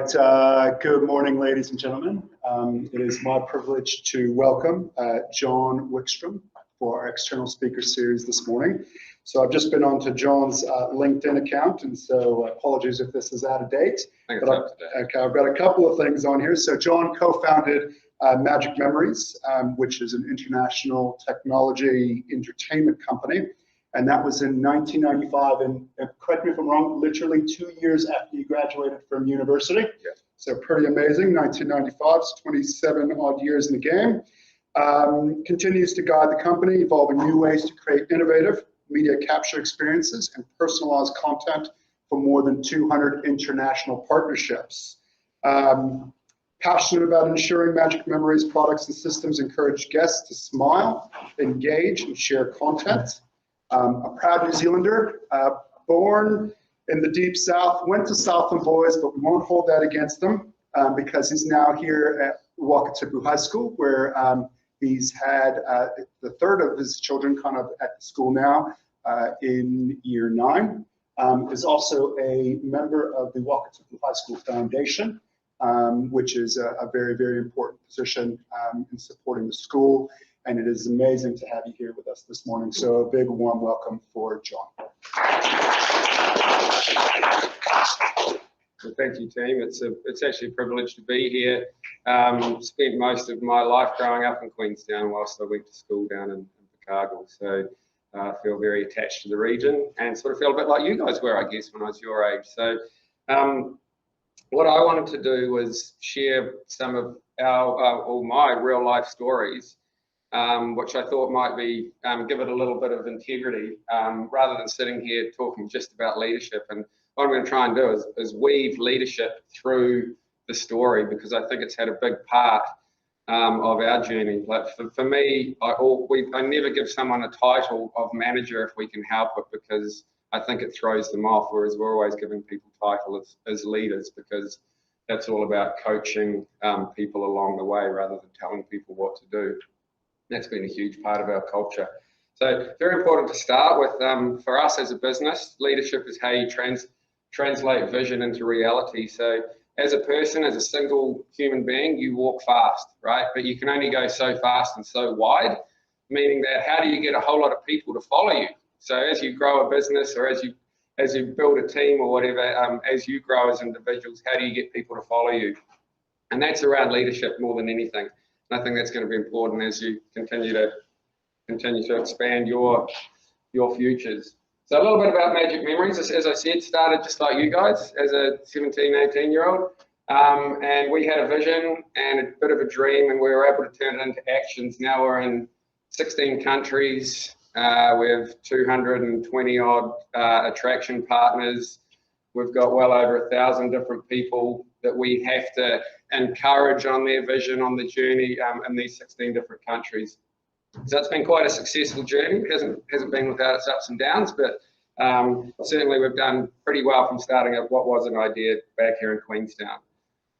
Good morning, ladies and gentlemen. It is my privilege to welcome John Wikstrom for our external speaker series this morning. So I've just been onto John's LinkedIn account, and so apologies if this is out of date. I've got a couple of things on here. So John co-founded Magic Memories, which is an international technology entertainment company. And that was in 1995, and correct me if I'm wrong, literally 2 years after you graduated from university. Yeah. So pretty amazing, 1995, 27 odd years in the game. Continues to guide the company, evolving new ways to create innovative media capture experiences and personalized content for more than 200 international partnerships. Passionate about ensuring Magic Memories products and systems encourage guests to smile, engage, and share content. A proud New Zealander, born in the deep south, went to Southland Boys, but we won't hold that against him because he's now here at Wakatipu High School, where he's had the third of his children kind of at the school now in year 9. Is also a member of the Wakatipu High School Foundation, which is a very, very important position in supporting the school. And it is amazing to have you here with us this morning. So a big warm welcome for John. Well, thank you, team. It's actually a privilege to be here. Spent most of my life growing up in Queenstown whilst I went to school down in Chicago. So I feel very attached to the region and sort of feel a bit like you guys were, I guess, when I was your age. So what I wanted to do was share some of all my real life stories, which I thought might be give it a little bit of integrity rather than sitting here talking just about leadership. And what I'm going to try and do is weave leadership through the story, because I think it's had a big part of our journey. Like for me, I never give someone a title of manager if we can help it, because I think it throws them off, whereas we're always giving people titles as leaders, because that's all about coaching people along the way rather than telling people what to do. That's been a huge part of our culture. So very important to start with. For us as a business, leadership is how you translate vision into reality. So as a person, as a single human being, you walk fast, right? But you can only go so fast and so wide, meaning that how do you get a whole lot of people to follow you? So as you grow a business, or as you build a team or whatever, as you grow as individuals, how do you get people to follow you? And that's around leadership more than anything. I think that's going to be important as you continue to expand your futures. So a little bit about Magic Memories. As I said, started just like you guys as a 17, 18-year-old. And we had a vision and a bit of a dream, and we were able to turn it into actions. Now we're in 16 countries. We have 220 odd attraction partners. We've got well over 1,000 different people that we have to encourage on their vision, on the journey in these 16 different countries. So it's been quite a successful journey. It hasn't been without its ups and downs, but certainly we've done pretty well from starting up what was an idea back here in Queenstown.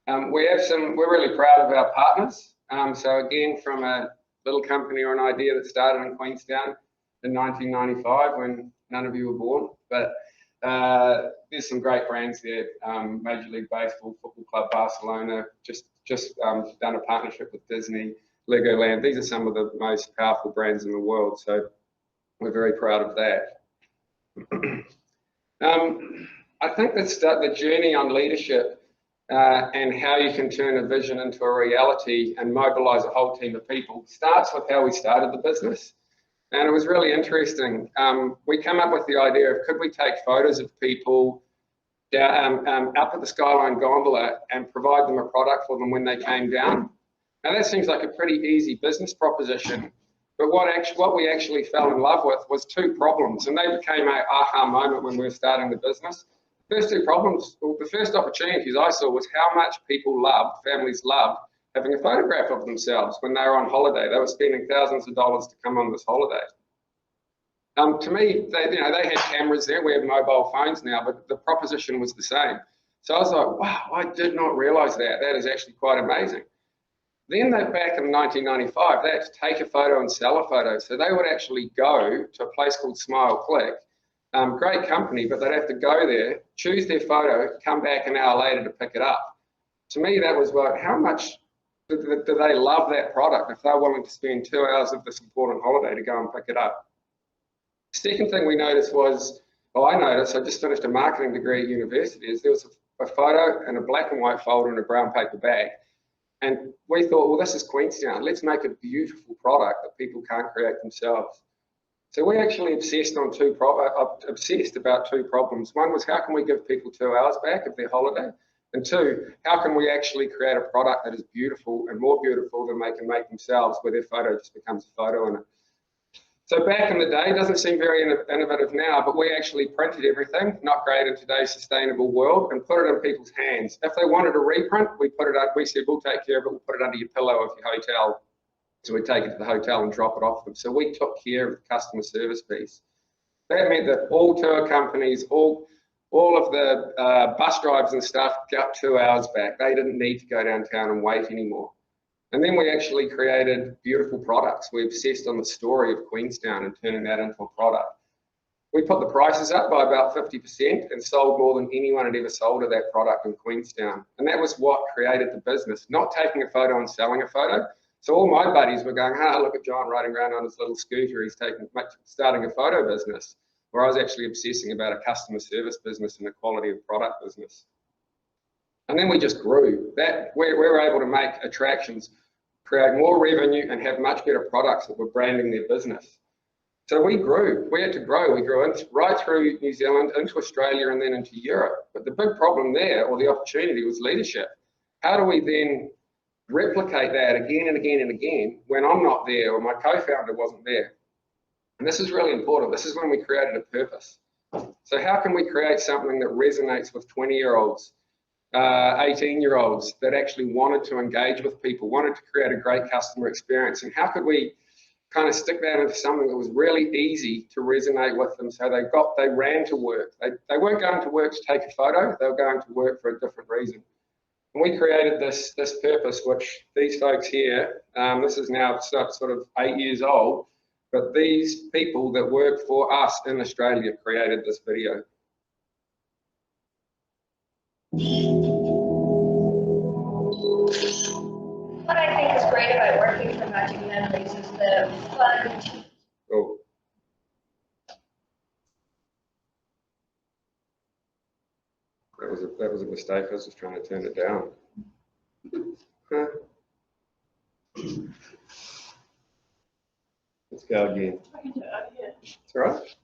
We're really proud of our partners. So again, from a little company or an idea that started in Queenstown in 1995 when none of you were born, but there's some great brands there. Major League Baseball, Football Club Barcelona, just done a partnership with Disney, Legoland. These are some of the most powerful brands in the world, so we're very proud of that. I think the journey on leadership and how you can turn a vision into a reality and mobilize a whole team of people starts with how we started the business. And it was really interesting. We came up with the idea of, could we take photos of people down, up at the Skyline Gondola and provide them a product for them when they came down? Now that seems like a pretty easy business proposition, but what we actually fell in love with was 2 problems, and they became an aha moment when we were starting the business. The first 2 problems, well, the first opportunities I saw was how much families loved having a photograph of themselves when they were on holiday. They were spending thousands of dollars to come on this holiday. To me, they had cameras there. We have mobile phones now, but the proposition was the same. So I was like, wow, I did not realize that. That is actually quite amazing. Then back in 1995, they had to take a photo and sell a photo. So they would actually go to a place called Smile Click. Great company, but they'd have to go there, choose their photo, come back an hour later to pick it up. To me, that was like, how much do they love that product if they're willing to spend 2 hours of this important holiday to go and pick it up? Second thing we noticed was, I noticed, I just finished a marketing degree at university, is there was a photo in a black and white folder in a brown paper bag. And we thought, well, this is Queenstown. Let's make a beautiful product that people can't create themselves. So we actually obsessed about two problems. One was, how can we give people 2 hours back of their holiday? And two, how can we actually create a product that is beautiful and more beautiful than they can make themselves, where their photo just becomes a photo in it? So back in the day, it doesn't seem very innovative now, but we actually printed everything, not great in today's sustainable world, and put it in people's hands. If they wanted a reprint, we put it up. We said, we'll take care of it. We'll put it under your pillow of your hotel. So we take it to the hotel and drop it off them. So we took care of the customer service piece. That meant that all tour companies, all of the bus drivers and stuff got 2 hours back. They didn't need to go downtown and wait anymore. And then we actually created beautiful products. We obsessed on the story of Queenstown and turning that into a product. We put the prices up by about 50% and sold more than anyone had ever sold of that product in Queenstown. And that was what created the business, not taking a photo and selling a photo. So all my buddies were going, look at John riding around on his little scooter. He's starting a photo business. Where I was actually obsessing about a customer service business and a quality of product business. And then we just grew. We were able to make attractions, create more revenue, and have much better products that were branding their business. So we grew. We had to grow. We grew right through New Zealand, into Australia, and then into Europe. But the big problem there, or the opportunity, was leadership. How do we then replicate that again and again and again when I'm not there or my co-founder wasn't there? And this is really important. This is when we created a purpose. So how can we create something that resonates with 20-year-olds, 18-year-olds that actually wanted to engage with people, wanted to create a great customer experience? And how could we kind of stick that into something that was really easy to resonate with them? So they ran to work. They weren't going to work to take a photo. They were going to work for a different reason. And we created this purpose, which these folks here, this is now sort of 8 years old, but these people that work for us in Australia created this video. What I think is great about working for Magic Memories is the fun. Oh. That was a mistake. I was just trying to turn it down. Huh. Let's go again. It's all right.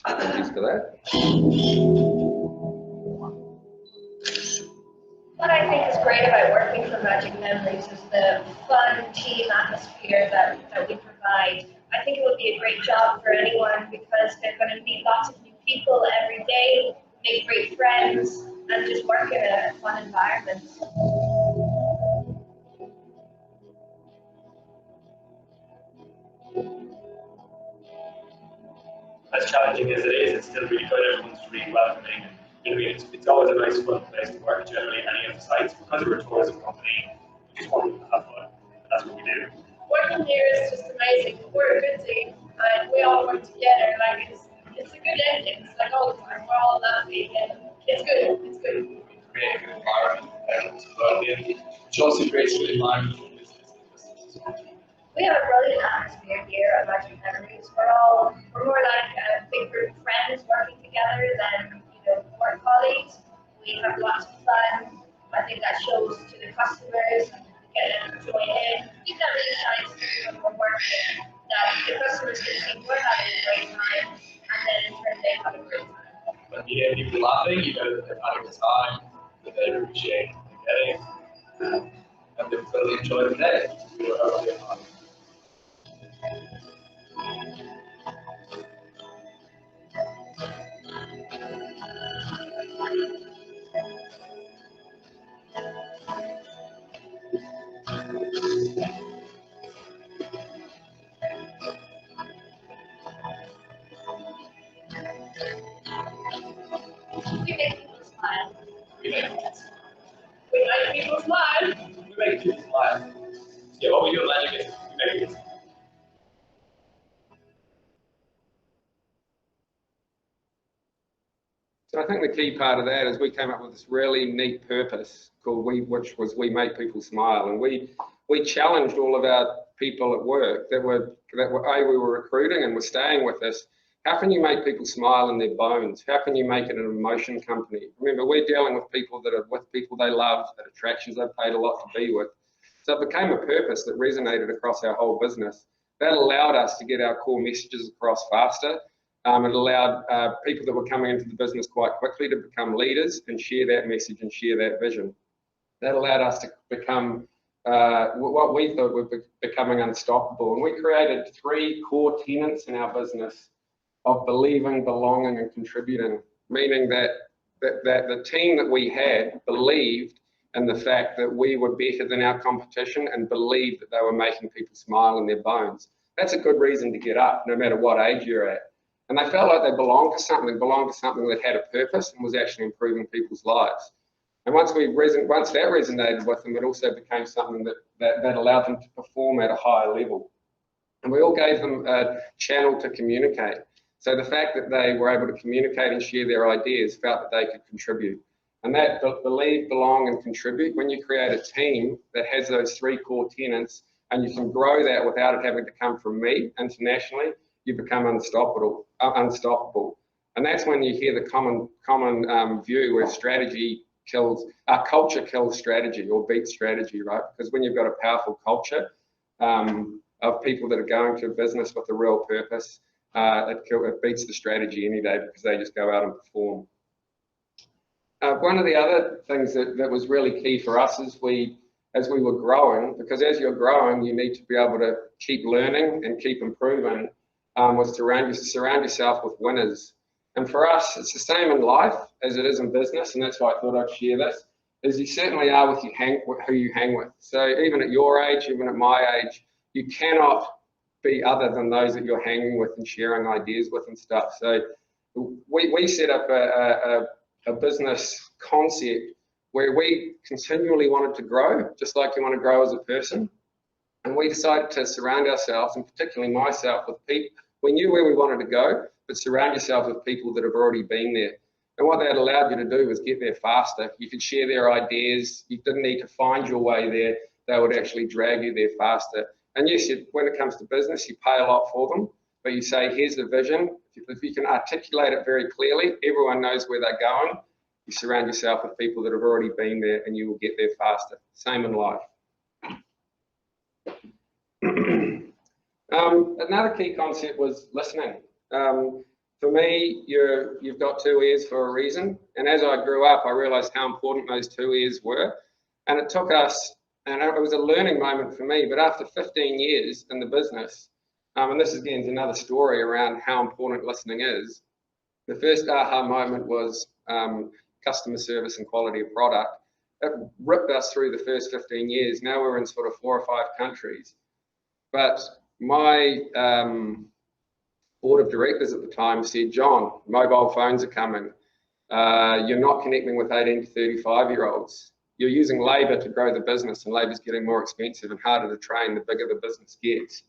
Apologies for that. What I think is great about working for Magic Memories is the fun team atmosphere that we provide. I think it would be a great job for anyone because they're going to meet lots of new people every day, make great friends, and just work in a fun environment. As challenging as it is, it's still really good. Everyone's really welcoming. It's always a nice, fun place to work. Generally, any of the sites, because we're a tourism company, we just want people to have fun. That's what we do. Working here is just amazing. We're a good team, and we all work together. Like it's a good ending. It's like all the time. We're all laughing, and it's good. It's good. We create a good environment. Everyone's welcoming, which also creates a good environment for business. We have a brilliant atmosphere here at Magic Memories. We're more like a big group of friends working together than work colleagues. We have lots of fun. I think that shows to the customers. Get them to join in. I think that really shines through when we're working. That the customers can see we're having a great time, and then in turn they have a great time. When you get people laughing, you know that they're having a time, that they appreciate getting, and they really enjoy the day. We were having fun. We make people smile. We make people smile. We make people smile. We make people smile. Yeah, what we do at Magic is we make people smile. So I think the key part of that is we came up with this really neat purpose called which was we make people smile, and we challenged all of our people at work that were we were recruiting and were staying with us. How can you make people smile in their bones? How can you make it an emotion company? Remember, we're dealing with people that are with people they love, at attractions they've paid a lot to be with. So it became a purpose that resonated across our whole business. That allowed us to get our core messages across faster. It allowed people that were coming into the business quite quickly to become leaders and share that message and share that vision. That allowed us to become what we thought were becoming unstoppable. And we created 3 core tenets in our business of believing, belonging, and contributing, meaning that the team that we had believed in the fact that we were better than our competition and believed that they were making people smile in their bones. That's a good reason to get up, no matter what age you're at. And they felt like they belonged to something that had a purpose and was actually improving people's lives. And once that resonated with them, it also became something that allowed them to perform at a higher level. And we all gave them a channel to communicate. So the fact that they were able to communicate and share their ideas felt that they could contribute. And that believe, belong, and contribute, when you create a team that has those 3 core tenets and you can grow that without it having to come from me internationally, you become unstoppable. And that's when you hear the common view where culture kills strategy or beats strategy, right? Because when you've got a powerful culture of people that are going to a business with a real purpose, it beats the strategy any day because they just go out and perform. One of the other things that was really key for us as we were growing, because as you're growing, you need to be able to keep learning and keep improving, was surround yourself with winners. And for us, it's the same in life as it is in business, and that's why I thought I'd share this, is you certainly are with who you hang with. So even at your age, even at my age, you cannot be other than those that you're hanging with and sharing ideas with and stuff. So we set up a business concept where we continually wanted to grow, just like you want to grow as a person. And we decided to surround ourselves, and particularly myself, with people. We knew where we wanted to go, but surround yourself with people that have already been there. And what that allowed you to do was get there faster. You could share their ideas. You didn't need to find your way there. They would actually drag you there faster. And yes, when it comes to business, you pay a lot for them, but you say, here's the vision. If you can articulate it very clearly, everyone knows where they're going. You surround yourself with people that have already been there and you will get there faster. Same in life. Another key concept was listening. For me, you've got 2 ears for a reason. And as I grew up, I realized how important those 2 ears were. And it took us, and it was a learning moment for me, but after 15 years in the business, and this again is another story around how important listening is, the first aha moment was customer service and quality of product. It ripped us through the first 15 years. Now we're in sort of 4 or 5 countries. But my board of directors at the time said, John, mobile phones are coming. You're not connecting with 18 to 35-year-olds. You're using labour to grow the business, and labour's getting more expensive and harder to train the bigger the business gets.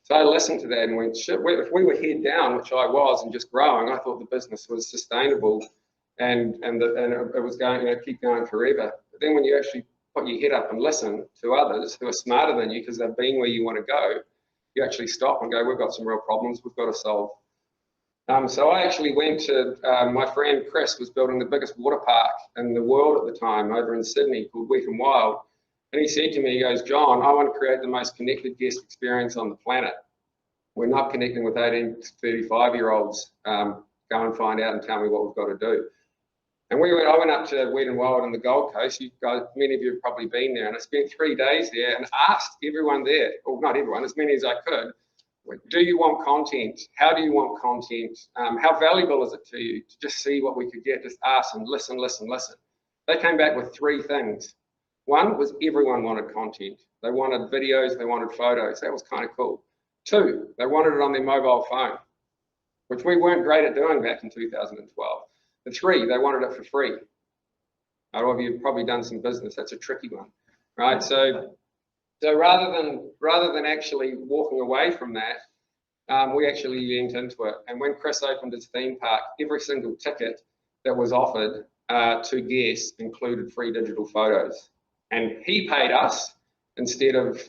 So I listened to that and went, shit, if we were head down, which I was, and just growing, I thought the business was sustainable and it was going, keep going forever. But then when you actually put your head up and listen to others who are smarter than you because they've been where you want to go, you actually stop and go, we've got some real problems we've got to solve. So I actually went to, my friend Chris was building the biggest water park in the world at the time over in Sydney called Wet n Wild. And he said to me, he goes, John, I want to create the most connected guest experience on the planet. We're not connecting with 18 to 35-year-olds. Go and find out and tell me what we've got to do. And I went up to Wet n Wild on the Gold Coast. You guys, many of you have probably been there. And I spent 3 days there and asked everyone there, or not everyone, as many as I could, do you want content? How do you want content? How valuable is it to you to just see what we could get? Just ask and listen, listen, listen. They came back with 3 things. One was everyone wanted content. They wanted videos, they wanted photos. That was kind of cool. 2, they wanted it on their mobile phone, which we weren't great at doing back in 2012. The 3, they wanted it for free. A lot of you have probably done some business. That's a tricky one, right? So rather than actually walking away from that, we actually leaned into it. And when Chris opened his theme park, every single ticket that was offered to guests included free digital photos. And he paid us instead of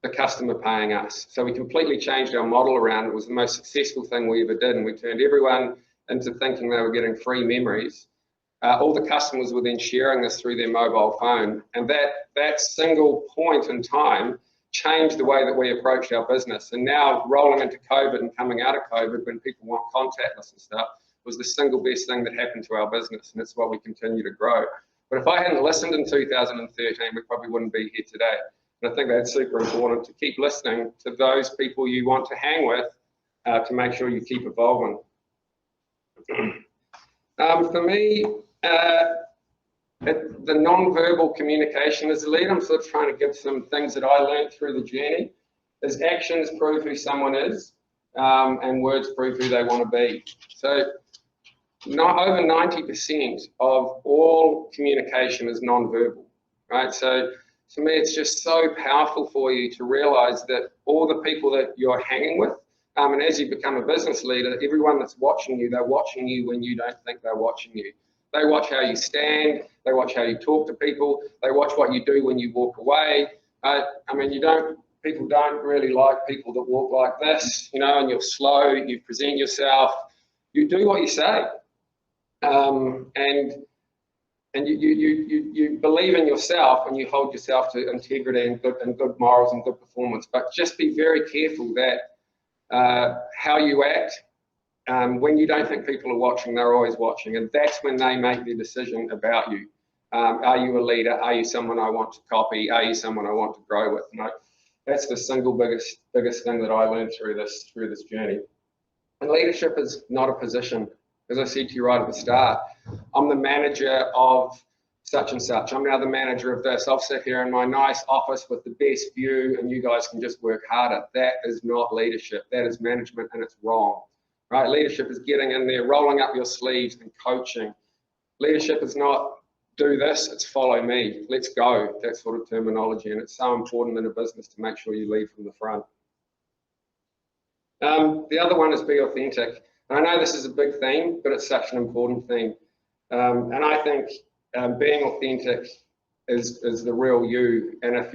the customer paying us. So we completely changed our model around. It was the most successful thing we ever did, and we turned everyone into thinking they were getting free memories. All the customers were then sharing this through their mobile phone, and that single point in time changed the way that we approached our business. And now, rolling into COVID and coming out of COVID, when people want contactless and stuff, was the single best thing that happened to our business, and it's what we continue to grow. But if I hadn't listened in 2013, we probably wouldn't be here today. And I think that's super important, to keep listening to those people you want to hang with to make sure you keep evolving. For me, the non-verbal communication as a leader, I'm sort of trying to give some things that I learned through the journey, is actions prove who someone is, and words prove who they want to be. So over 90% of all communication is non-verbal, right? So to me, it's just so powerful for you to realize that all the people that you're hanging with, and as you become a business leader, everyone that's watching you, they're watching you when you don't think they're watching you. They watch how you stand, they watch how you talk to people, they watch what you do when you walk away. I mean, people don't really like people that walk like this, you know, and you're slow, you present yourself, you do what you say. And you believe in yourself, and you hold yourself to integrity and good morals and good performance. But just be very careful that how you act, when you don't think people are watching, they're always watching, and that's when they make their decision about you. Are you a leader? Are you someone I want to copy? Are you someone I want to grow with? And that's the single biggest thing that I learned through this journey. And leadership is not a position. As I said to you right at the start, I'm the manager of such and such. I'm now the manager of this. I'll sit here in my nice office with the best view, and you guys can just work harder. That is not leadership. That is management, and it's wrong, right? Leadership is getting in there, rolling up your sleeves and coaching. Leadership is not do this, it's follow me. Let's go, that sort of terminology. And it's so important in a business to make sure you lead from the front. The other one is be authentic. And I know this is a big theme, but it's such an important theme. And I think being authentic is the real you. And if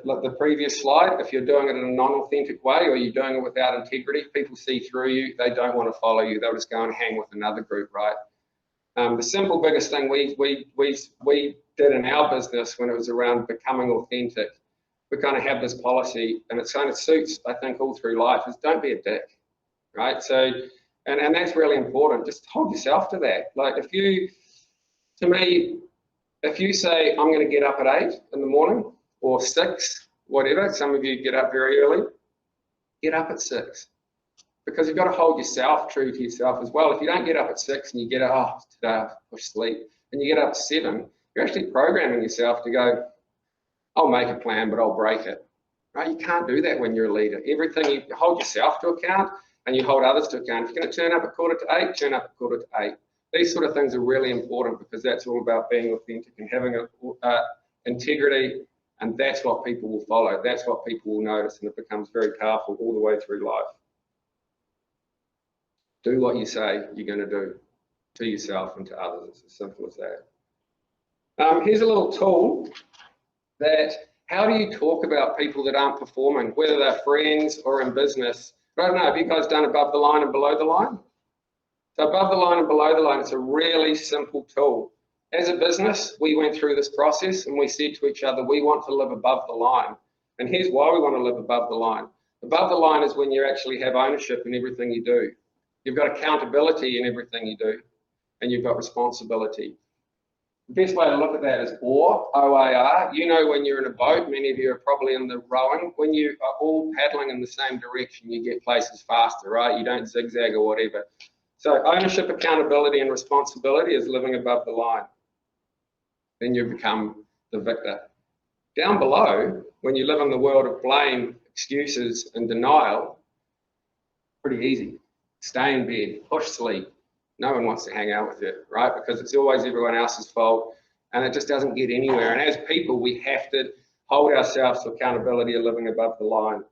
like the previous slide, if you're doing it in a non-authentic way, or you're doing it without integrity, people see through you, they don't want to follow you, they'll just go and hang with another group, right? The simple biggest thing we did in our business when it was around becoming authentic, we kind of have this policy, and it kind of suits, I think, all through life, is don't be a dick. Right, so, and that's really important. Just hold yourself to that. Like if you say, I'm going to get up at 8 in the morning or 6, whatever, some of you get up very early, get up at 6. Because you've got to hold yourself true to yourself as well. If you don't get up at 6 and you get up, oh, today I push sleep, and you get up at 7, you're actually programming yourself to go, I'll make a plan, but I'll break it. Right, you can't do that when you're a leader. Everything, you hold yourself to account, and you hold others to account. If you're going to turn up at 7:45, turn up at 7:45. These sort of things are really important, because that's all about being authentic and having integrity, and that's what people will follow. That's what people will notice, and it becomes very powerful all the way through life. Do what you say you're going to do to yourself and to others. It's as simple as that. Here's a little tool that, how do you talk about people that aren't performing, whether they're friends or in business? I don't know, have you guys done above the line and below the line? So above the line and below the line, it's a really simple tool. As a business, we went through this process and we said to each other, we want to live above the line. And here's why we want to live above the line. Above the line is when you actually have ownership in everything you do. You've got accountability in everything you do, and you've got responsibility. The best way to look at that is oar, O-A-R. You know, when you're in a boat, many of you are probably in the rowing, when you are all paddling in the same direction, you get places faster, right? You don't zigzag or whatever. So ownership, accountability, and responsibility is living above the line. Then you become the victor. Down below, when you live in the world of blame, excuses, and denial, pretty easy. Stay in bed, push sleep. No one wants to hang out with you, right? Because it's always everyone else's fault, and it just doesn't get anywhere. And as people, we have to hold ourselves to accountability of living above the line.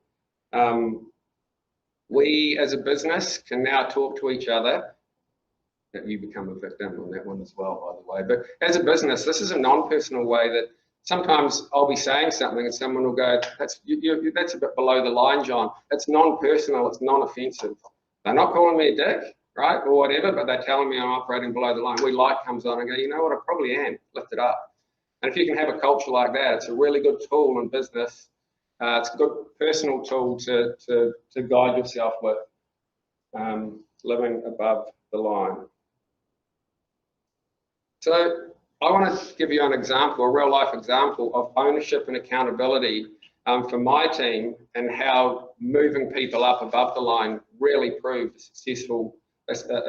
We as a business can now talk to each other that you become a victim on that one as well, by the way. But as a business, this is a non-personal way that sometimes I'll be saying something and someone will go, that's a bit below the line, John. It's non-personal, it's non-offensive. They're not calling me a dick, right, or whatever, but they're telling me I'm operating below the line. Light comes on and go, you know what, I probably am, lift it up. And if you can have a culture like that, it's a really good tool in business. It's a good personal tool to guide yourself with, living above the line. So I want to give you an example, a real life example of ownership and accountability for my team, and how moving people up above the line really proved successful,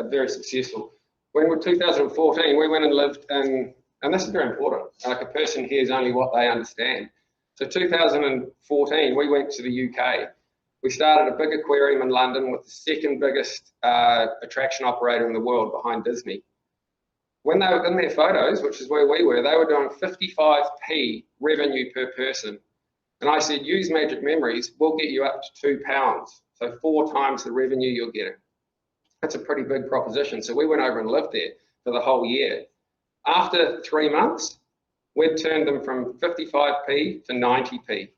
very successful. When we were 2014, we went and lived in, and this is very important, like a person hears only what they understand. So 2014, we went to the UK. We started a big aquarium in London with the second biggest attraction operator in the world behind Disney. When they were in their photos, which is where we were, they were doing 55p revenue per person. And I said, use Magic Memories, we'll get you up to £2. So 4 times the revenue you're getting. That's a pretty big proposition. So we went over and lived there for the whole year. After 3 months, we'd turned them from 55p to 90p.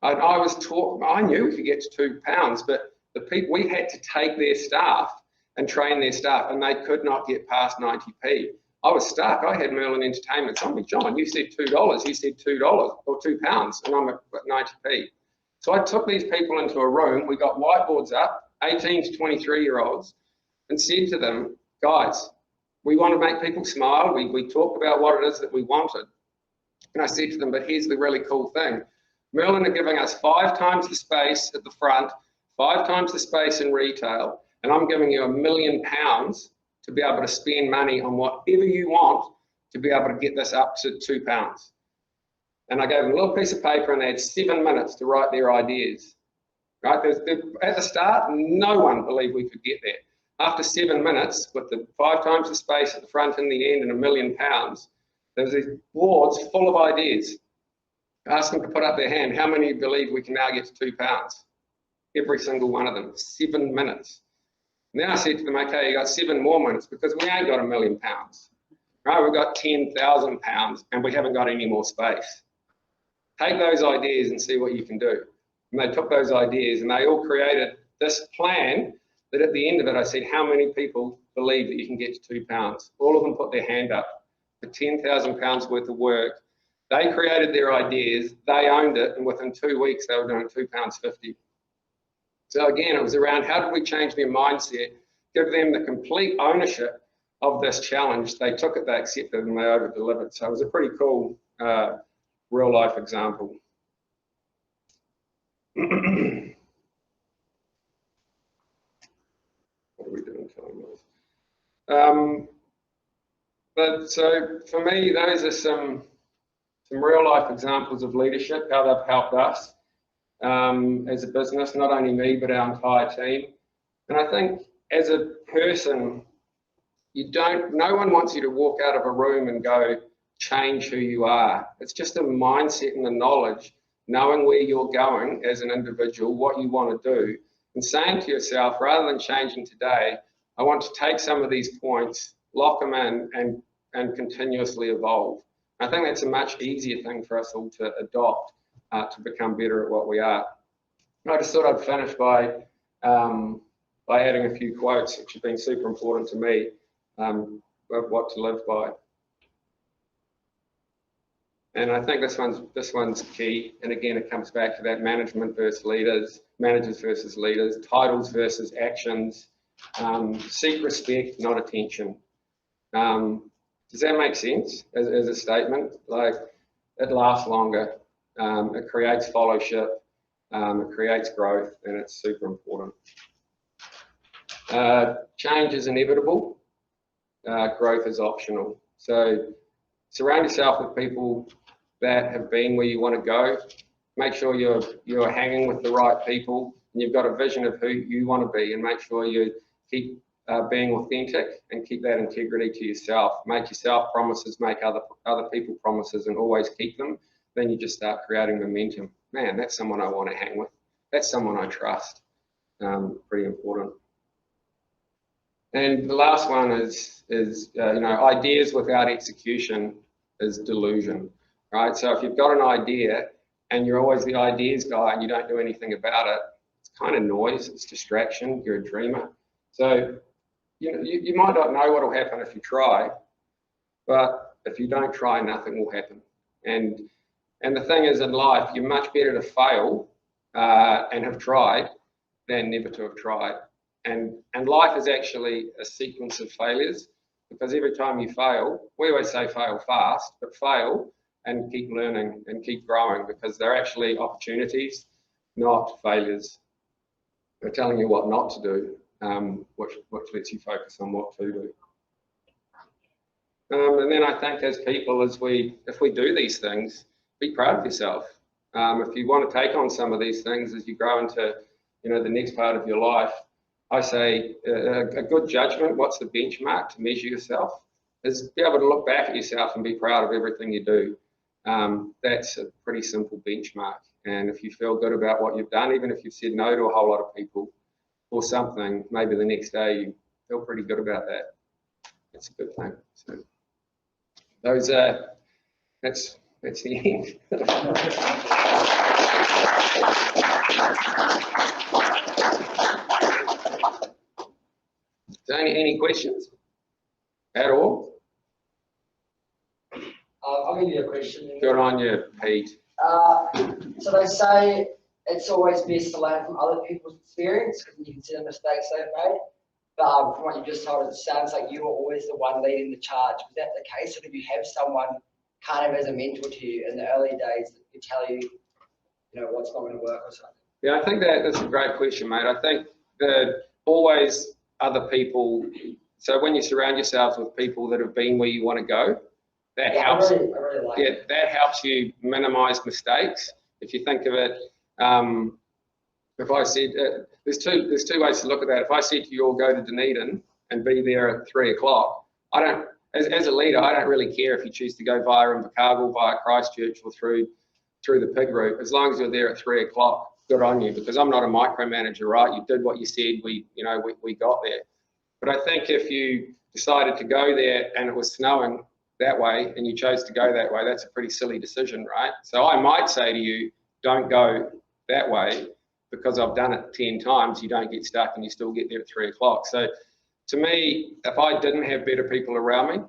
I knew we could get to £2, but the people, we had to take their staff and train their staff, and they could not get past 90p. I was stuck. I had Merlin Entertainment telling me, John, you said $2, you said $2 or £2, and I'm at 90p. So I took these people into a room, we got whiteboards up, 18 to 23-year-olds, and said to them, guys, we want to make people smile. We talked about what it is that we wanted. And I said to them, but here's the really cool thing. Merlin are giving us 5 times the space at the front, 5 times the space in retail, and I'm giving you £1 million to be able to spend money on whatever you want to be able to get this up to £2. And I gave them a little piece of paper and they had 7 minutes to write their ideas. Right? At the start, no one believed we could get there. After 7 minutes, with the 5 times the space at the front and the end and £1 million, there was these boards full of ideas. I asked them to put up their hand, how many believe we can now get to £2? Every single one of them, 7 minutes. And then I said to them, okay, you got 7 more minutes because we ain't got £1 million. Right? We've got £10,000 and we haven't got any more space. Take those ideas and see what you can do. And they took those ideas and they all created this plan that at the end of it, I said, how many people believe that you can get to £2? All of them put their hand up for £10,000 worth of work. They created their ideas, they owned it, and within 2 weeks, they were doing £2.50. So again, it was around how did we change their mindset, give them the complete ownership of this challenge. They took it, they accepted, and they over-delivered. So it was a pretty cool real-life example. What are we doing time-wise? But so for me, those are some real-life examples of leadership, how they've helped us as a business, not only me, but our entire team. And I think as a person, no one wants you to walk out of a room and go, change who you are. It's just a mindset and the knowledge, knowing where you're going as an individual, what you want to do, and saying to yourself, rather than changing today, I want to take some of these points, lock them in, and continuously evolve. I think that's a much easier thing for us all to adopt to become better at what we are. And I just thought I'd finish by adding a few quotes, which have been super important to me, of what to live by. And I think this one's key. And again, it comes back to that management versus leaders, managers versus leaders, titles versus actions. Seek respect, not attention. Does that make sense as a statement? Like, it lasts longer, it creates fellowship, it creates growth, and it's super important. Change is inevitable, growth is optional. So surround yourself with people that have been where you want to go. Make sure you're hanging with the right people, and you've got a vision of who you want to be, and make sure you keep being authentic and keep that integrity to yourself. Make yourself promises, make other people promises, and always keep them. Then you just start creating momentum. Man, that's someone I want to hang with. That's someone I trust. Pretty important. And the last one is you know, ideas without execution is delusion, right? So if you've got an idea and you're always the ideas guy and you don't do anything about it, it's kind of noise, it's distraction, you're a dreamer. So you know, you might not know what will happen if you try, but if you don't try, nothing will happen. And the thing is, in life, you're much better to fail and have tried than never to have tried. And life is actually a sequence of failures, because every time you fail, we always say fail fast, but fail and keep learning and keep growing, because they're actually opportunities, not failures. They're telling you what not to do, which lets you focus on what to do. And then I think as people, if we do these things, be proud of yourself. If you want to take on some of these things as you grow into, you know, the next part of your life, I say a good judgment, what's the benchmark to measure yourself, is be able to look back at yourself and be proud of everything you do. That's a pretty simple benchmark. And if you feel good about what you've done, even if you've said no to a whole lot of people or something, maybe the next day you feel pretty good about that. That's a good thing. So those that's the end. So any questions at all? I'll give you a question. Good on you, Pete. So they say it's always best to learn from other people's experience because you consider mistakes they've made. But from what you just told us, it sounds like you were always the one leading the charge. Was that the case, or did you have someone kind of as a mentor to you in the early days that could tell you, you know, what's not going to work or something? Yeah, I think that's a great question, mate. I think that always other people. So when you surround yourselves with people that have been where you want to go, that helps. I really like it. That helps you minimize mistakes. If you think of it, if I said there's two ways to look at that. If I said to you all go to Dunedin and be there at 3 o'clock, I don't, as a leader, I don't really care if you choose to go via Invercargill, via Christchurch, or through the pig route. As long as you're there at 3 o'clock, good on you, because I'm not a micromanager, right? You did what you said. We got there. But I think if you decided to go there and it was snowing that way and you chose to go that way, that's a pretty silly decision, right? So I might say to you, don't go that way, because I've done it 10 times, you don't get stuck and you still get there at 3 o'clock. So to me, if I didn't have better people around me,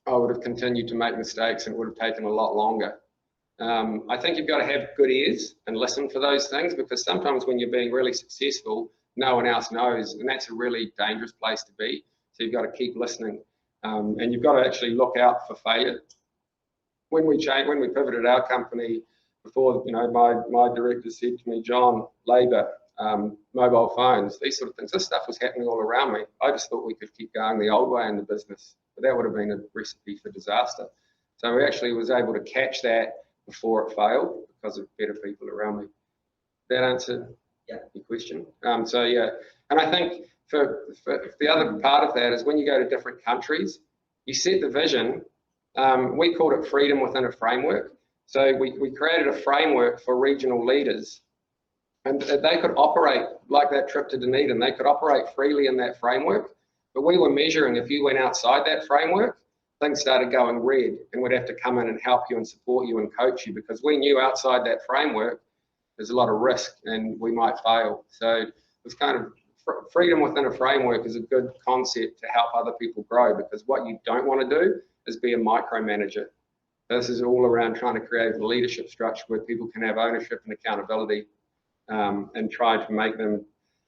I would have continued to make mistakes and it would have taken a lot longer. I think you've got to have good ears and listen for those things, because sometimes when you're being really successful, no one else knows, and that's a really dangerous place to be. So you've got to keep listening, and you've got to actually look out for failure. When we pivoted our company, before, you know, my director said to me, John, labour, mobile phones, these sort of things, this stuff was happening all around me. I just thought we could keep going the old way in the business, but that would have been a recipe for disaster. So we actually was able to catch that before it failed because of better people around me. That answer your question? So yeah, and I think for the other part of that is when you go to different countries, you set the vision. We called it freedom within a framework. So we created a framework for regional leaders, and they could operate like that trip to Dunedin. They could operate freely in that framework, but we were measuring if you went outside that framework, things started going red, and we'd have to come in and help you and support you and coach you, because we knew outside that framework there's a lot of risk and we might fail. So it was kind of freedom within a framework is a good concept to help other people grow, because what you don't want to do is be a micromanager. This is all around trying to create a leadership structure where people can have ownership and accountability, and try to make them,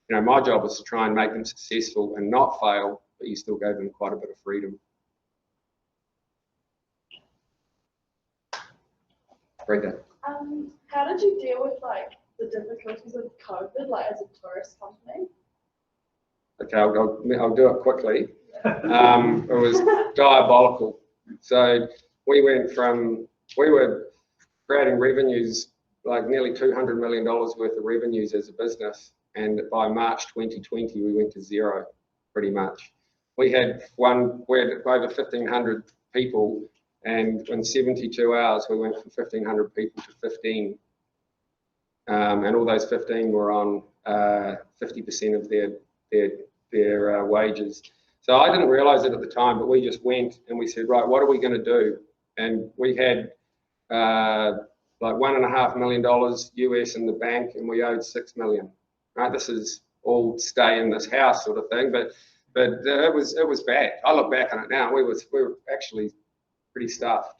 you know, my job is to try and make them successful and not fail, but you still gave them quite a bit of freedom. Rita. How did you deal with like the difficulties of COVID, like as a tourist company? Okay, I'll do it quickly. It was diabolical. So we were creating revenues, like nearly $200 million worth of revenues as a business, and by March 2020 we went to zero, pretty much. We had over 1,500 people, and in 72 hours we went from 1,500 people to 15, and all those 15 were on 50% of their wages. So I didn't realise it at the time, but we just went and we said, right, what are we going to do? And we had like $1.5 million US in the bank, and we owed $6 million. Right, this is all stay in this house sort of thing, but it was bad. I look back on it now. We were actually pretty stuffed,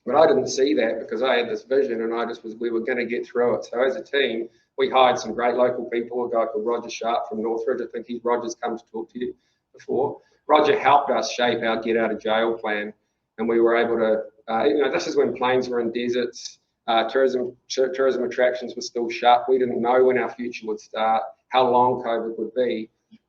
but I didn't see that because I had this vision, and we were going to get through it. So as a team, we hired some great local people. A guy called Roger Sharp from Northridge. I think Roger's come to talk to you before. Roger helped us shape our get out of jail plan, and we were able to. This is when planes were in deserts. Tourism attractions were still shut. We didn't know when our future would start, how long COVID would be,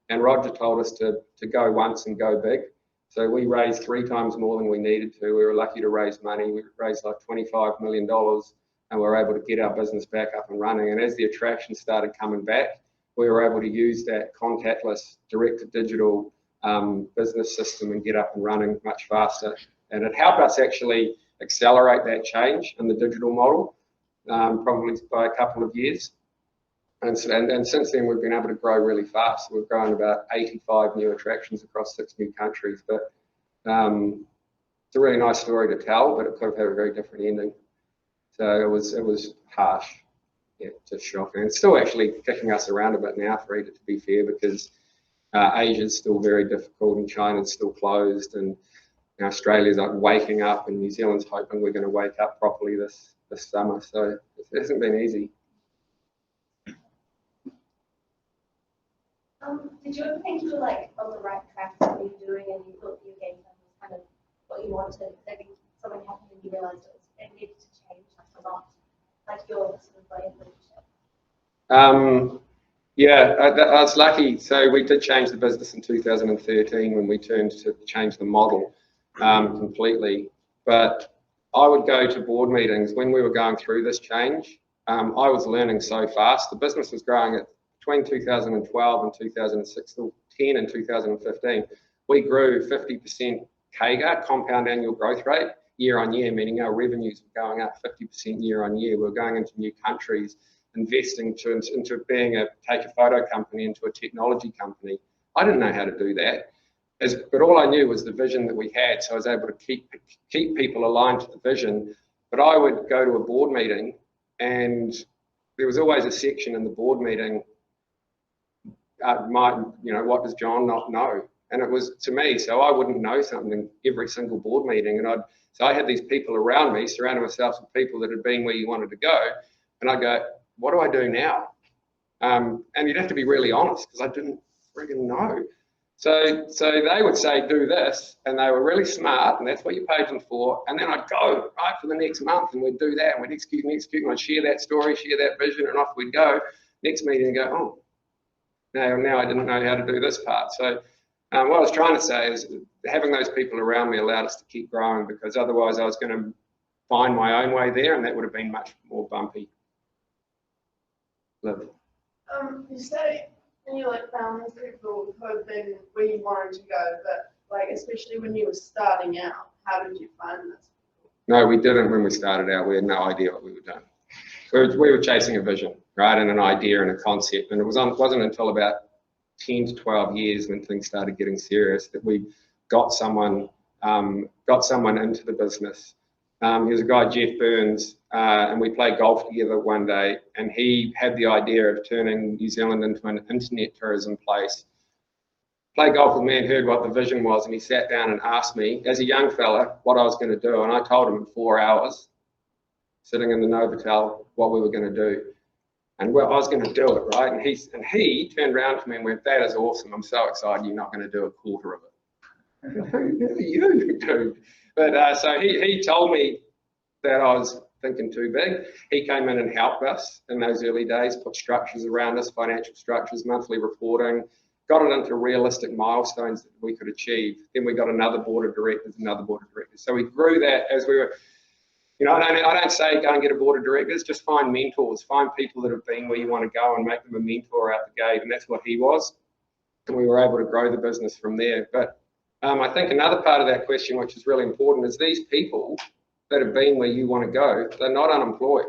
and Roger told us to go once and go big. So we raised 3 times more than we needed to. We were lucky to raise money. We raised like $25 million, and we were able to get our business back up and running. And as the attractions started coming back, we were able to use that contactless direct-to-digital business system and get up and running much faster. And it helped us actually accelerate that change in the digital model, probably by a couple of years. And since then, we've been able to grow really fast. We've grown about 85 new attractions across 6 new countries. But it's a really nice story to tell, but it could have had a very different ending. So it was harsh, yeah, just shocking. It's still actually kicking us around a bit now, for it to be fair, because Asia's still very difficult, and China's still closed, and Australia's like waking up, and New Zealand's hoping we're going to wake up properly this summer. So it hasn't been easy. Did you ever think you were like on the right track to what you're doing, and you thought your game plan was kind of what you wanted? Maybe something happened and you realised it needed to change, like a lot, like your sort of way of leadership? Yeah, I was lucky. So we did change the business in 2013 when we turned to change the model completely. But I would go to board meetings when we were going through this change. I was learning so fast. The business was growing at between 2012 and 2010 and 2015. We grew 50% CAGR, compound annual growth rate, year on year, meaning our revenues were going up 50% year on year. We were going into new countries, investing into being take a photo company into a technology company. I didn't know how to do that, but all I knew was the vision that we had, so I was able to keep people aligned to the vision. But I would go to a board meeting, and there was always a section in the board meeting, what does John not know? And it was to me, so I wouldn't know something every single board meeting. And so I had these people around me, surrounding myself with people that had been where you wanted to go, and I go, what do I do now? And you'd have to be really honest, because I didn't friggin' know. So they would say, do this, and they were really smart, and that's what you paid them for. And then I'd go right for the next month, and we'd do that, and we'd execute, and I'd share that story, share that vision, and off we'd go. Next meeting, and go, oh, now I didn't know how to do this part. So what I was trying to say is having those people around me allowed us to keep growing, because otherwise I was going to find my own way there, and that would have been much more bumpy. Liv. You say when you found these people who have been where you wanted to go, but especially when you were starting out, how did you find this? No, we didn't when we started out. We had no idea what we were doing. We were chasing a vision, right, and an idea and a concept, and it wasn't until about 10 to 12 years when things started getting serious that we got someone into the business. He was a guy, Jeff Burns, and we played golf together one day, and he had the idea of turning New Zealand into an internet tourism place. Played golf with me and heard what the vision was, and he sat down and asked me, as a young fella, what I was going to do, and I told him in 4 hours, sitting in the Novotel, what we were going to do. And well, I was going to do it, right? And he turned around to me and went, that is awesome. I'm so excited you're not going to do a quarter of it. Who are you, dude? But so he told me that I was thinking too big. He came in and helped us in those early days, put structures around us, financial structures, monthly reporting, got it into realistic milestones that we could achieve. Then we got another board of directors. So we grew that as we were, I don't say go and get a board of directors, just find mentors, find people that have been where you want to go and make them a mentor out the gate. And that's what he was. And we were able to grow the business from there. But I think another part of that question, which is really important, is these people that have been where you want to go, they're not unemployed,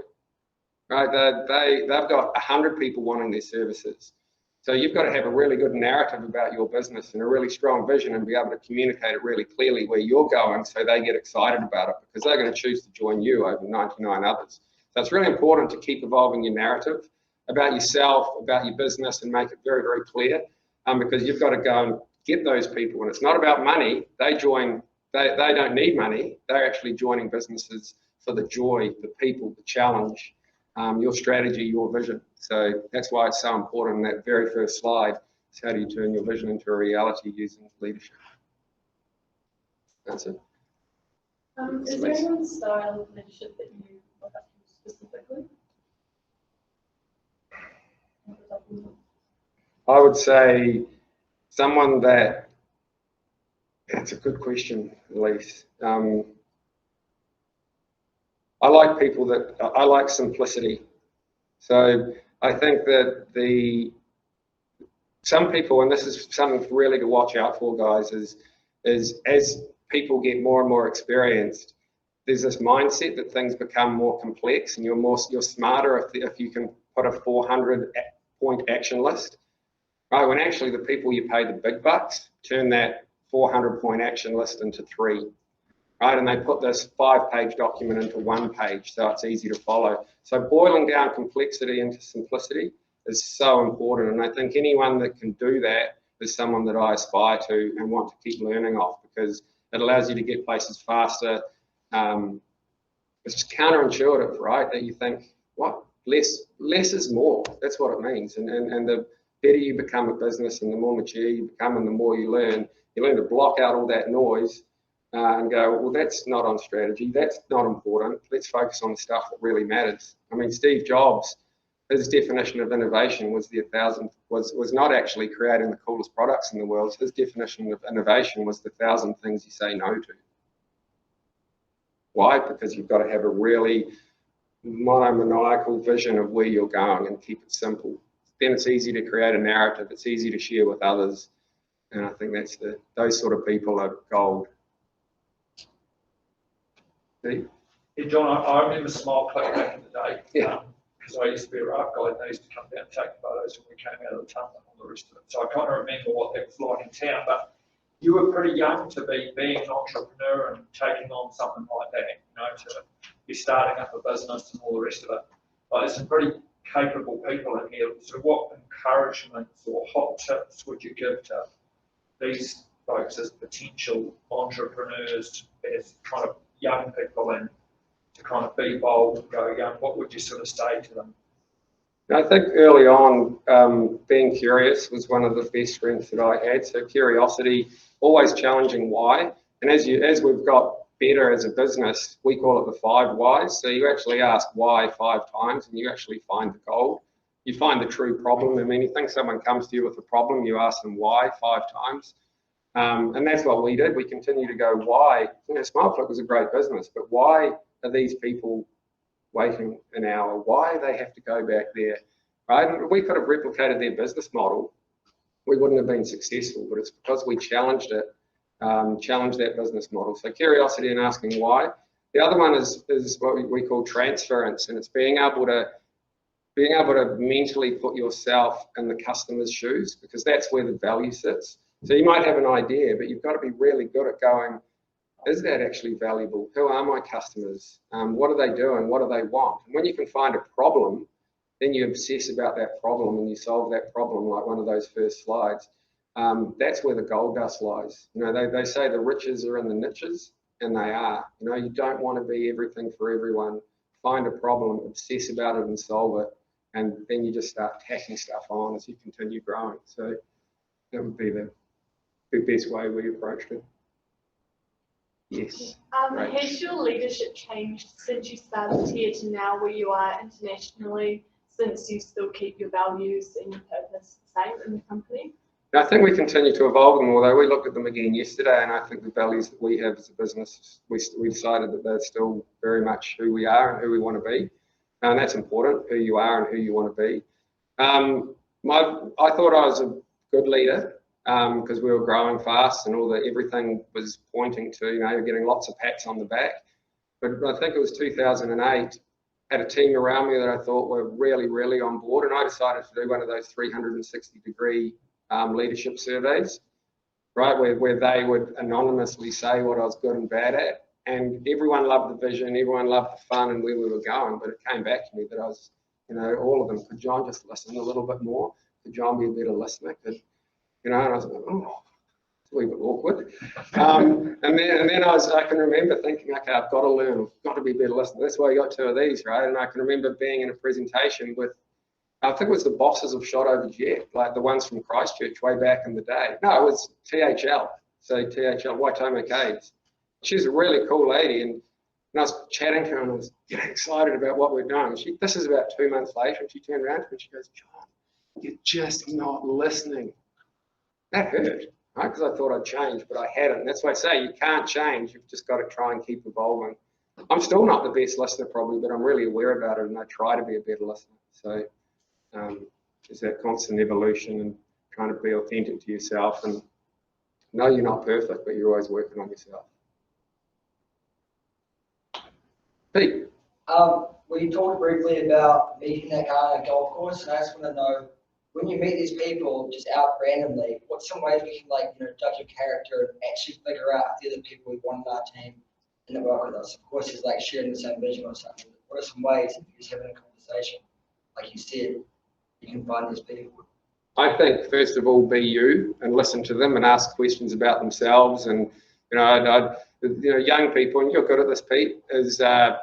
right? They've got 100 people wanting their services. So you've got to have a really good narrative about your business and a really strong vision and be able to communicate it really clearly where you're going so they get excited about it because they're going to choose to join you over 99 others. So it's really important to keep evolving your narrative about yourself, about your business, and make it very, very clear because you've got to go and get those people. And it's not about money. They don't need money. They're actually joining businesses for the joy, the people, the challenge, your strategy, your vision. So that's why it's so important in that very first slide is how do you turn your vision into a reality using leadership. That's it. Is there any style of leadership that you look up to specifically? I would say someone that, that's a good question, Elise. I like people that, I like simplicity. So I think that some people, and this is something really to watch out for, guys, is as people get more and more experienced, there's this mindset that things become more complex and you're smarter if you can put a 400-point action list. Right, when actually the people you pay the big bucks turn that 400-point action list into 3. Right, and they put this 5-page document into 1 page so it's easy to follow. So boiling down complexity into simplicity is so important, and I think anyone that can do that is someone that I aspire to and want to keep learning off because it allows you to get places faster. It's just counterintuitive, right? That you think, what? Less is more. That's what it means. And the better you become a business and the more mature you become and the more you learn to block out all that noise and go, well, that's not on strategy. That's not important. Let's focus on the stuff that really matters. I mean, Steve Jobs, his definition of innovation was was not actually creating the coolest products in the world. His definition of innovation was the 1,000 things you say no to. Why? Because you've got to have a really monomaniacal vision of where you're going and keep it simple. Then it's easy to create a narrative. It's easy to share with others. And I think that's those sort of people are gold. Yeah, John, I remember Smile Click back in the day. Yeah. Because I used to be a raft guide and they used to come down and take photos when we came out of the tunnel and all the rest of it. So I kind of remember what that was like in town. But you were pretty young to be being an entrepreneur and taking on something like that, to be starting up a business and all the rest of it. Like, there's some pretty capable people in here. So what encouragements or hot tips would you give to these folks as potential entrepreneurs, as kind of young people, and to kind of be bold and go young? What would you sort of say to them? I think early on, being curious was one of the best strengths that I had. So curiosity, always challenging why. And as we've got better as a business, we call it the 5 whys. So you actually ask why 5 times and you actually find the gold. You find the true problem. I mean, you think someone comes to you with a problem, you ask them why 5 times. And that's what we did. We continue to go, why? SmileClick was a great business, but why are these people waiting an hour? Why do they have to go back there? Right? And we could have replicated their business model. We wouldn't have been successful, but it's because we challenged it, challenged that business model. So curiosity and asking why. The other one is what we call transference, and it's being able to mentally put yourself in the customer's shoes, because that's where the value sits. So you might have an idea, but you've got to be really good at going, is that actually valuable? Who are my customers? What are they doing? What do they want? And when you can find a problem, then you obsess about that problem and you solve that problem, like one of those first slides. That's where the gold dust lies. They say the riches are in the niches, and they are. You don't want to be everything for everyone. Find a problem, obsess about it and solve it, and then you just start tacking stuff on as you continue growing. So that would be the best way we approached it. Yes. Has your leadership changed since you started here to now where you are internationally, since you still keep your values and your purpose the same in the company? I think we continue to evolve them, although we looked at them again yesterday, and I think the values that we have as a business, we decided that they're still very much who we are and who we want to be. And that's important, who you are and who you want to be. I thought I was a good leader, because we were growing fast and everything was pointing to, getting lots of pats on the back. But I think it was 2008 had a team around me that I thought were really, really on board, and I decided to do one of those 360-degree leadership surveys, right, where they would anonymously say what I was good and bad at. And everyone loved the vision, everyone loved the fun and where we were going, but it came back to me that I was, all of them, could John just listen a little bit more? Could John be a better listener? And I was like, oh, it's a wee bit awkward. And then I can remember thinking, okay, I've got to learn, I've got to be a better listener. That's why I got 2 of these, right? And I can remember being in a presentation with, I think it was the bosses of Shot Over Jet, like the ones from Christchurch way back in the day. No, it was THL, so THL, Waitomo Caves. She's a really cool lady, and I was chatting to her and I was getting excited about what we're doing. This is about 2 months later, and she turned around to me and she goes, John, you're just not listening. That hurt, right? Because I thought I'd change, but I hadn't. That's why I say you can't change. You've just got to try and keep evolving. I'm still not the best listener probably, but I'm really aware about it, and I try to be a better listener. So there's that constant evolution and trying to be authentic to yourself, and know you're not perfect, but you're always working on yourself. Pete. Well, you talked briefly about meeting that guy on a golf course, and I just want to know, when you meet these people just out randomly, what's some ways we can judge your character and actually figure out if they're the people we want in our team and that work with us? Of course, it's like sharing the same vision or something. What are some ways, if you're just having a conversation, like you said, you can find these people? I think first of all, be you and listen to them and ask questions about themselves. And young people, and you're good at this, Pete, is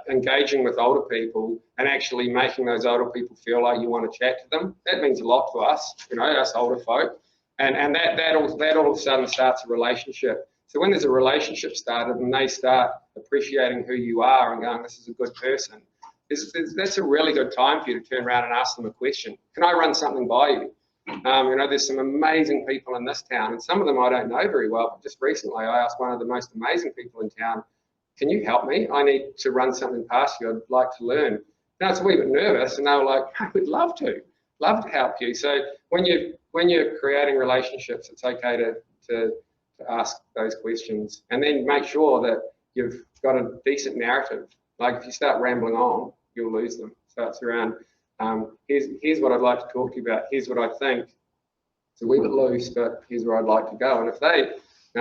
engaging with older people and actually making those older people feel like you want to chat to them. That means a lot to us, us older folk, and that all of a sudden starts a relationship. So when there's a relationship started and they start appreciating who you are and going, this is a good person, that's a really good time for you to turn around and ask them a question. Can I run something by you? There's some amazing people in this town, and some of them I don't know very well, but just recently I asked one of the most amazing people in town, can you help me? I need to run something past you. I'd like to learn. Now it's a wee bit nervous, and they were like, I would love to help you. So when you're creating relationships, it's okay to ask those questions, and then make sure that you've got a decent narrative. Like if you start rambling on, you'll lose them. So it's around, here's what I'd like to talk to you about. Here's what I think. It's a wee bit loose, but here's where I'd like to go. And if they,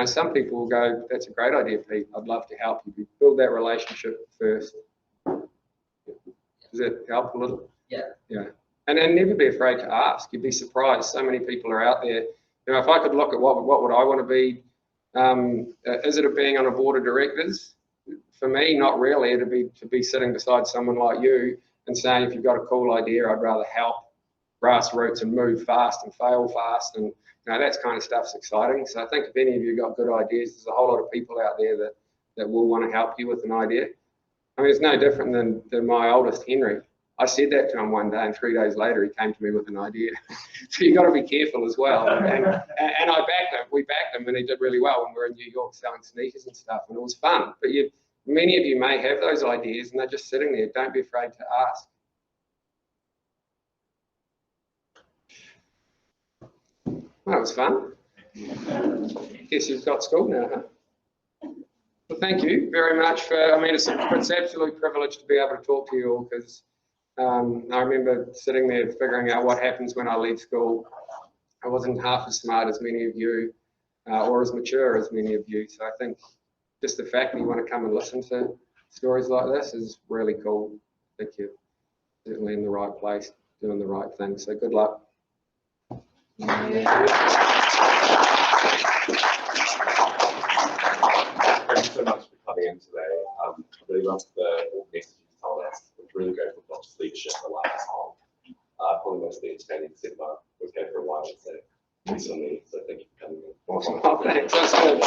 some people will go, that's a great idea, Pete. I'd love to help you. Build that relationship first. Does that help a little? Yeah. Yeah. And then never be afraid to ask. You'd be surprised. So many people are out there. If I could look at what would I want to be, is it being on a board of directors? For me, not really. It'd be to be sitting beside someone like you and saying, if you've got a cool idea, I'd rather help grassroots and move fast and fail fast. And that kind of stuff's exciting. So I think if any of you got good ideas, there's a whole lot of people out there that will want to help you with an idea. I mean, it's no different than my oldest, Henry. I said that to him one day, and 3 days later, he came to me with an idea. So you've got to be careful as well. And I backed him. We backed him, and he did really well when we were in New York selling sneakers and stuff, and it was fun. But many of you may have those ideas, and they're just sitting there. Don't be afraid to ask. Well, that was fun. Guess you've got school now, huh? Well, thank you very much it's an absolute privilege to be able to talk to you all, because I remember sitting there figuring out what happens when I leave school. I wasn't half as smart as many of you or as mature as many of you. So I think just the fact that you want to come and listen to stories like this is really cool. I think you're certainly in the right place, doing the right thing. So good luck. Thank you so much for coming in today. I really loved the message you told us. It was really grateful for not just leadership, but life as whole. Probably most of the expanding cinema was going for a while, so recently. So thank you for coming in. Awesome. Oh, thanks. That's good.